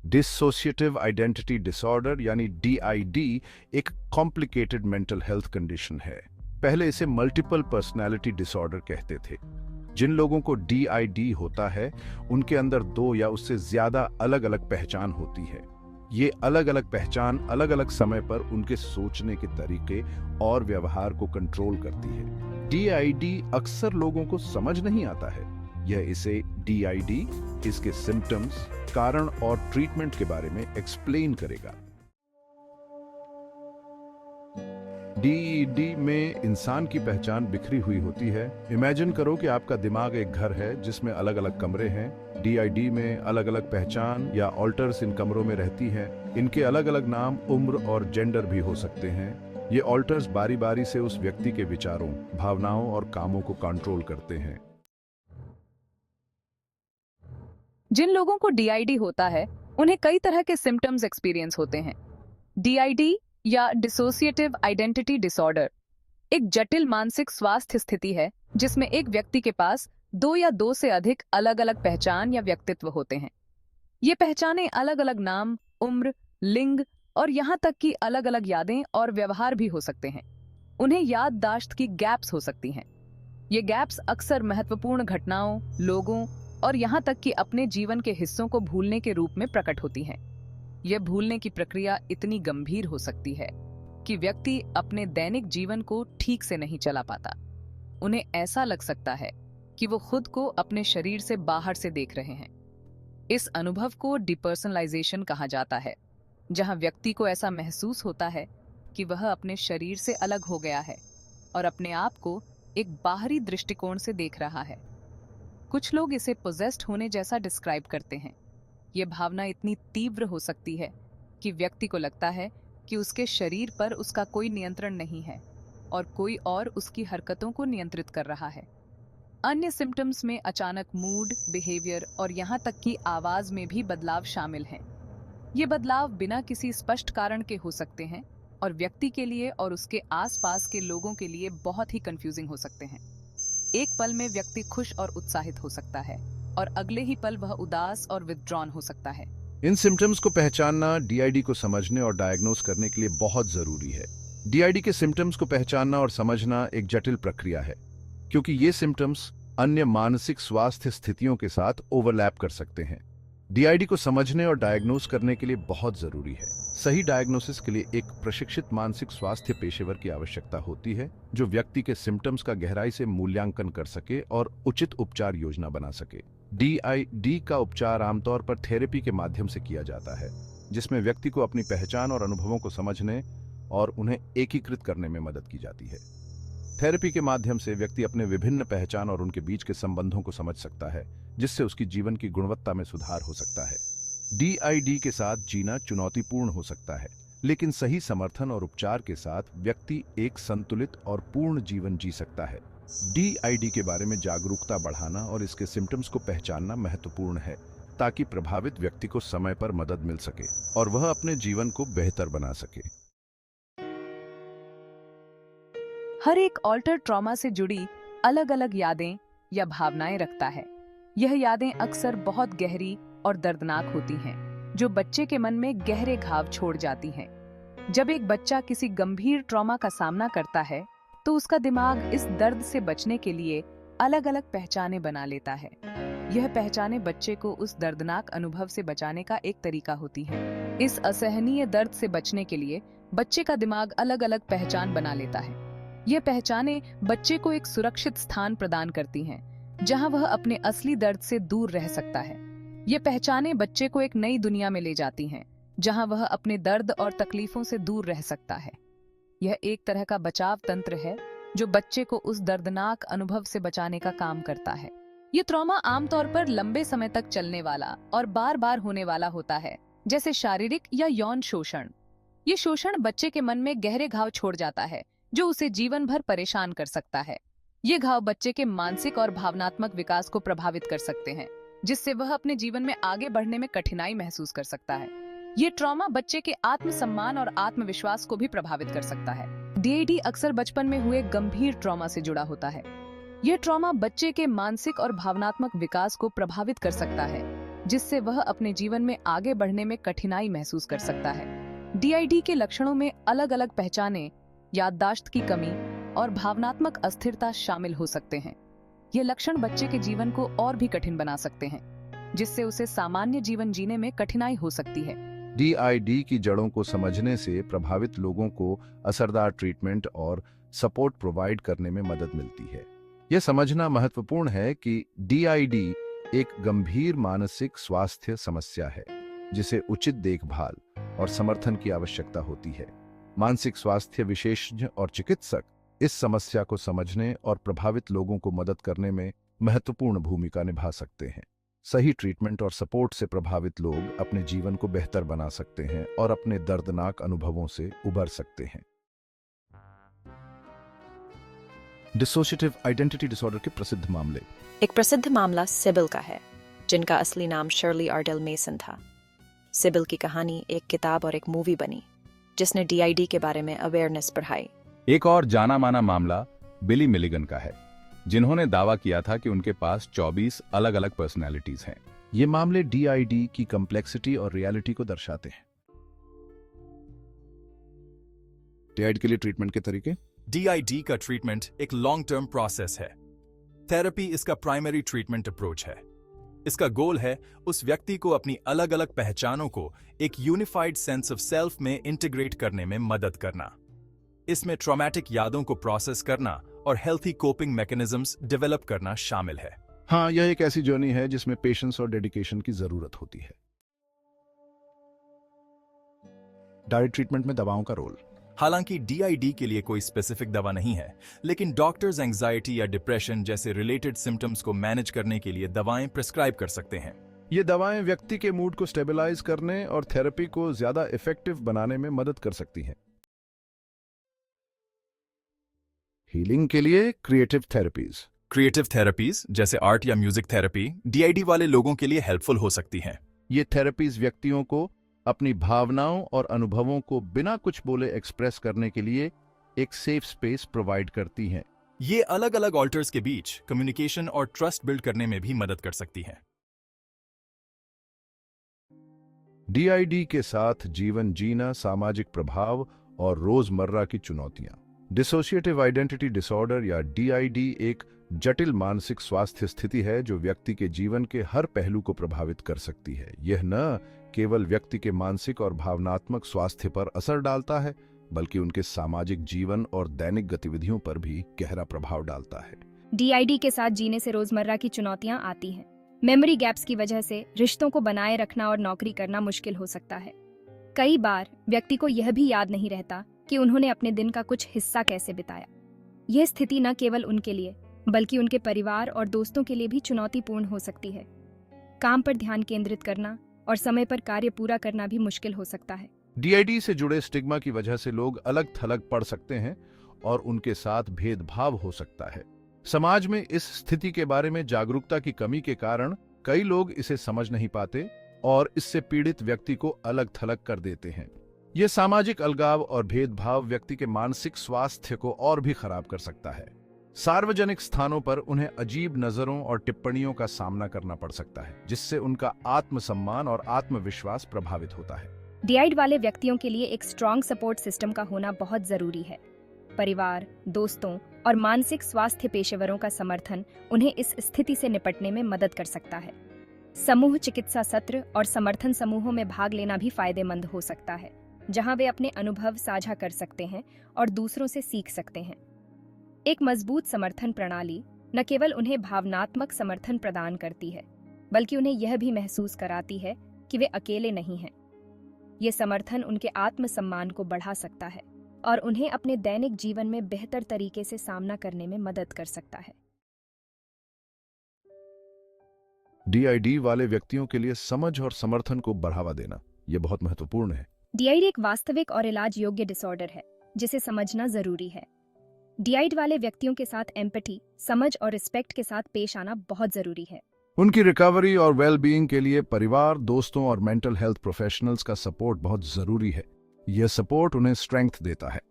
Dissociative identity disorder यानी DID एक complicated mental health condition है। पहले इसे मल्टीपल पर्सनैलिटी डिसऑर्डर कहते थे। जिन लोगों को DID होता है उनके अंदर दो या उससे ज्यादा अलग अलग पहचान होती है। ये अलग अलग पहचान अलग अलग समय पर उनके सोचने के तरीके और व्यवहार को कंट्रोल करती है। DID अक्सर लोगों को समझ नहीं आता है। यह इसे DID, इसके सिम्टम्स, कारण और ट्रीटमेंट के बारे में एक्सप्लेन करेगा। DID में इंसान की पहचान बिखरी हुई होती है। इमेजिन करो कि आपका दिमाग एक घर है जिसमें अलग अलग कमरे हैं। DID में अलग अलग पहचान या ऑल्टर्स इन कमरों में रहती हैं। इनके अलग अलग नाम, उम्र और जेंडर भी हो सकते हैं। ये ऑल्टर्स बारी बारी से उस व्यक्ति के विचारों, भावनाओं और कामों को कंट्रोल करते हैं। जिन लोगों को DID होता है उन्हें कई तरह के सिम्टम्स एक्सपीरियंस होते हैं। DID या डिसोसिएटिव आइडेंटिटी डिसऑर्डर एक जटिल मानसिक स्वास्थ्य स्थिति है जिसमें एक व्यक्ति के पास दो या दो से अधिक अलग अलग पहचान या व्यक्तित्व होते हैं। ये पहचानें अलग अलग नाम, उम्र, लिंग और यहाँ तक कि अलग अलग यादें और व्यवहार भी हो सकते हैं। उन्हें याददाश्त की गैप्स हो सकती हैं। ये गैप्स अक्सर महत्वपूर्ण घटनाओं, लोगों और यहाँ तक कि अपने जीवन के हिस्सों को भूलने के रूप में प्रकट होती हैं। यह भूलने की प्रक्रिया इतनी गंभीर हो सकती है कि व्यक्ति अपने दैनिक जीवन को ठीक से नहीं चला पाता। उन्हें ऐसा लग सकता है कि वो खुद को अपने शरीर से बाहर से देख रहे हैं। इस अनुभव को डिपर्सनलाइजेशन कहा जाता है, जहां व्यक्ति को ऐसा महसूस होता है कि वह अपने शरीर से अलग हो गया है और अपने आप को एक बाहरी दृष्टिकोण से देख रहा है। कुछ लोग इसे पोजेस्ड होने जैसा डिस्क्राइब करते हैं। यह भावना इतनी तीव्र हो सकती है कि व्यक्ति को लगता है कि उसके शरीर पर उसका कोई नियंत्रण नहीं है और कोई और उसकी हरकतों को नियंत्रित कर रहा है। अन्य सिम्टम्स में अचानक मूड, बिहेवियर और यहाँ तक कि आवाज में भी बदलाव शामिल हैं। ये बदलाव बिना किसी स्पष्ट कारण के हो सकते हैं और व्यक्ति के लिए और उसके आसपास के लोगों के लिए बहुत ही कंफ्यूजिंग हो सकते हैं। एक पल में व्यक्ति खुश और उत्साहित हो सकता है और अगले ही पल वह उदास और विथड्रॉन हो सकता है। इन सिम्टम्स को पहचानना DID को समझने और डायग्नोस करने के लिए बहुत जरूरी है। DID के सिम्टम्स को पहचानना और समझना एक जटिल प्रक्रिया है, क्योंकि ये सिम्टम्स अन्य मानसिक स्वास्थ्य स्थितियों के साथ ओवरलैप कर सकते हैं। DID को समझने और डायग्नोस करने के लिए बहुत जरूरी है। सही डायग्नोसिस के लिए एक प्रशिक्षित मानसिक स्वास्थ्य पेशेवर की आवश्यकता होती है, जो व्यक्ति के सिम्टम्स का गहराई से मूल्यांकन कर सके और उचित उपचार योजना बना सके। DID का उपचार आमतौर पर थेरेपी के माध्यम से किया जाता है, जिसमें व्यक्ति को अपनी पहचान और अनुभवों को समझने और उन्हें एकीकृत करने में मदद की जाती है। थेरेपी के माध्यम से व्यक्ति अपने विभिन्न पहचान और उनके बीच के संबंधों को समझ सकता है, जिससे उसकी जीवन की गुणवत्ता में सुधार हो सकता है। DID के साथ जीना चुनौतीपूर्ण हो सकता है, लेकिन सही समर्थन और उपचार के साथ व्यक्ति एक संतुलित और पूर्ण जीवन जी सकता है। DID के बारे में जागरूकता बढ़ाना और इसके सिम्टम्स को पहचानना महत्वपूर्ण है, ताकि प्रभावित व्यक्ति को समय पर मदद मिल सके और वह अपने जीवन को बेहतर बना सके। हर एक ऑल्टर ट्रॉमा से जुड़ी अलग अलग यादें या भावनाएं रखता है। यह यादें अक्सर बहुत गहरी और दर्दनाक होती हैं, जो बच्चे के मन में गहरे घाव छोड़ जाती हैं। जब एक बच्चा किसी गंभीर ट्रॉमा का सामना करता है, तो उसका दिमाग इस दर्द से बचने के लिए अलग अलग पहचानें बना लेता है। यह पहचानें बच्चे को उस दर्दनाक अनुभव से बचाने का एक तरीका होती हैं। इस असहनीय दर्द से बचने के लिए बच्चे का दिमाग अलग अलग पहचान बना लेता है। यह पहचानें बच्चे को एक सुरक्षित स्थान प्रदान करती हैं, जहां वह अपने असली दर्द से दूर रह सकता है। ये पहचानें बच्चे को एक नई दुनिया में ले जाती हैं, जहां वह अपने दर्द और तकलीफों से दूर रह सकता है। यह एक तरह का बचाव तंत्र है जो बच्चे को उस दर्दनाक अनुभव से बचाने का काम करता है। ये ट्रॉमा आमतौर पर लंबे समय तक चलने वाला और बार बार होने वाला होता है, जैसे शारीरिक या यौन शोषण। ये शोषण बच्चे के मन में गहरे घाव छोड़ जाता है, जो उसे जीवन भर परेशान कर सकता है। ये घाव बच्चे के मानसिक और भावनात्मक विकास को प्रभावित कर सकते हैं, जिससे वह अपने जीवन में आगे बढ़ने में कठिनाई महसूस कर सकता है। ये ट्रॉमा बच्चे के आत्मसम्मान और आत्मविश्वास को भी प्रभावित कर सकता है। DID अक्सर बचपन में हुए गंभीर ट्रॉमा से जुड़ा होता है। यह ट्रॉमा बच्चे के मानसिक और भावनात्मक विकास को प्रभावित कर सकता है जिससे वह अपने जीवन में आगे बढ़ने में कठिनाई महसूस कर सकता है। डीआईडी के लक्षणों में अलग अलग पहचाने, याददाश्त की कमी और भावनात्मक अस्थिरता शामिल हो सकते हैं। ये लक्षण बच्चे के जीवन को और भी कठिन बना सकते हैं, जिससे उसे सामान्य जीवन जीने में कठिनाई हो सकती है। डीआईडी की जड़ों को समझने से प्रभावित लोगों को असरदार ट्रीटमेंट और सपोर्ट प्रोवाइड करने में मदद मिलती है। यह समझना महत्वपूर्ण है कि डीआईडी एक गंभीर मानसिक स्वास्थ्य समस्या है, जिसे उचित देखभाल और समर्थन की आवश्यकता होती है। मानसिक स्वास्थ्य विशेषज्ञ और चिकित्सक इस समस्या को समझने और प्रभावित लोगों को मदद करने में महत्वपूर्ण भूमिका निभा सकते हैं। सही ट्रीटमेंट और सपोर्ट से प्रभावित लोग अपने जीवन को बेहतर बना सकते हैं और अपने दर्दनाक अनुभवों से उबर सकते हैं। डिसोशिएटिव आइडेंटिटी डिसऑर्डर के प्रसिद्ध मामले। एक प्रसिद्ध मामला सिबिल का है, जिनका असली नाम शर्ली आर्डेल मेसन था। सिबिल की कहानी एक किताब और एक मूवी बनी, जिसने डीआईडी के बारे में अवेयरनेस बढ़ाई। एक और जाना माना मामला बिली मिलिगन का है, जिन्होंने दावा किया था कि उनके पास 24 अलग अलग पर्सनैलिटीज हैं। ये मामले डीआईडी की कॉम्प्लेक्सिटी और रियलिटी को दर्शाते हैं। डीआईडी के लिए ट्रीटमेंट के तरीके। डीआईडी का ट्रीटमेंट एक लॉन्ग टर्म प्रोसेस है। थेरेपी इसका प्राइमरी ट्रीटमेंट अप्रोच है। इसका गोल है उस व्यक्ति को अपनी अलग अलग पहचानों को एक यूनिफाइड सेंस ऑफ सेल्फ में इंटीग्रेट करने में मदद करना। इसमें ट्रॉमेटिक यादों को प्रोसेस करना और हेल्थी कोपिंग मैकेनिज्म्स डेवलप करना शामिल है। हाँ, यह एक ऐसी जर्नी है जिसमें पेशेंस और डेडिकेशन की जरूरत होती है। डायरेक्ट ट्रीटमेंट में दवाओं का रोल। हालांकि डीआईडी के लिए कोई स्पेसिफिक दवा नहीं है, लेकिन डॉक्टर्स एंजाइटी या डिप्रेशन जैसे रिलेटेड सिम्टम्स को मैनेज करने के लिए दवाएं प्रिस्क्राइब कर सकते हैं। ये दवाएं व्यक्ति के मूड को स्टेबलाइज करने और थेरेपी को ज्यादा इफेक्टिव बनाने में मदद कर सकती हैं। हीलिंग के लिए क्रिएटिव थेरेपीज। क्रिएटिव थेरेपीज जैसे आर्ट या म्यूजिक थेरेपी डीआईडी वाले लोगों के लिए हेल्पफुल हो सकती हैं। ये थेरेपीज व्यक्तियों को अपनी भावनाओं और अनुभवों को बिना कुछ बोले एक्सप्रेस करने के लिए एक सेफ स्पेस प्रोवाइड करती हैं। ये अलग अलग ऑल्टर्स के बीच कम्युनिकेशन और ट्रस्ट बिल्ड करने में भी मदद कर सकती हैं। डीआईडी के साथ जीवन जीना, सामाजिक प्रभाव और रोजमर्रा की चुनौतियां। डिसोशिएटिव आइडेंटिटी डिसऑर्डर या डीआईडी एक जटिल मानसिक स्वास्थ्य स्थिति है जो व्यक्ति के जीवन के हर पहलू को प्रभावित कर सकती है। यह न केवल व्यक्ति के मानसिक और भावनात्मक स्वास्थ्य पर असर डालता है, बल्कि उनके सामाजिक जीवन और दैनिक गतिविधियों पर भी गहरा प्रभाव डालता है। डीआईडी के साथ जीने से रोजमर्रा की चुनौतियां आती हैं। मेमोरी गैप्स की वजह से रिश्तों को बनाए रखना और नौकरी करना मुश्किल हो सकता है। कई बार व्यक्ति को यह भी याद नहीं रहता कि उन्होंने अपने दिन का कुछ हिस्सा कैसे बिताया। यह स्थिति न केवल उनके लिए बल्कि उनके परिवार और दोस्तों के लिए भी चुनौतीपूर्ण हो सकती है। काम पर ध्यान केंद्रित करना और समय पर कार्य पूरा करना भी मुश्किल हो सकता है। डीआईडी से जुड़े स्टिग्मा की वजह से लोग अलग थलग पड़ सकते हैं और उनके साथ भेदभाव हो सकता है। समाज में इस स्थिति के बारे में जागरूकता की कमी के कारण कई लोग इसे समझ नहीं पाते और इससे पीड़ित व्यक्ति को अलग थलग कर देते हैं। यह सामाजिक अलगाव और भेदभाव व्यक्ति के मानसिक स्वास्थ्य को और भी खराब कर सकता है। सार्वजनिक स्थानों पर उन्हें अजीब नजरों और टिप्पणियों का सामना करना पड़ सकता है, जिससे उनका आत्मसम्मान और आत्मविश्वास प्रभावित होता है। डीआईडी वाले व्यक्तियों के लिए एक स्ट्रॉन्ग सपोर्ट सिस्टम का होना बहुत जरूरी है। परिवार, दोस्तों और मानसिक स्वास्थ्य पेशेवरों का समर्थन उन्हें इस स्थिति से निपटने में मदद कर सकता है। समूह चिकित्सा सत्र और समर्थन समूहों में भाग लेना भी फायदेमंद हो सकता है, जहां वे अपने अनुभव साझा कर सकते हैं और दूसरों से सीख सकते हैं। एक मजबूत समर्थन प्रणाली न केवल उन्हें भावनात्मक समर्थन प्रदान करती है, बल्कि उन्हें यह भी महसूस कराती है कि वे अकेले नहीं हैं। ये समर्थन उनके आत्मसम्मान को बढ़ा सकता है और उन्हें अपने दैनिक जीवन में बेहतर तरीके से सामना करने में मदद कर सकता है। डीआईडी वाले व्यक्तियों के लिए समझ और समर्थन को बढ़ावा देना यह बहुत महत्वपूर्ण है। डीआईडी एक वास्तविक और इलाज योग्य डिसऑर्डर है, जिसे समझना जरूरी है। डीआईडी वाले व्यक्तियों के साथ एम्पैथी, समझ और रिस्पेक्ट के साथ पेश आना बहुत जरूरी है। उनकी रिकवरी और वेलबीइंग के लिए परिवार, दोस्तों और मेंटल हेल्थ प्रोफेशनल्स का सपोर्ट बहुत जरूरी है। यह सपोर्ट उन्हें स्ट्रेंथ देता है।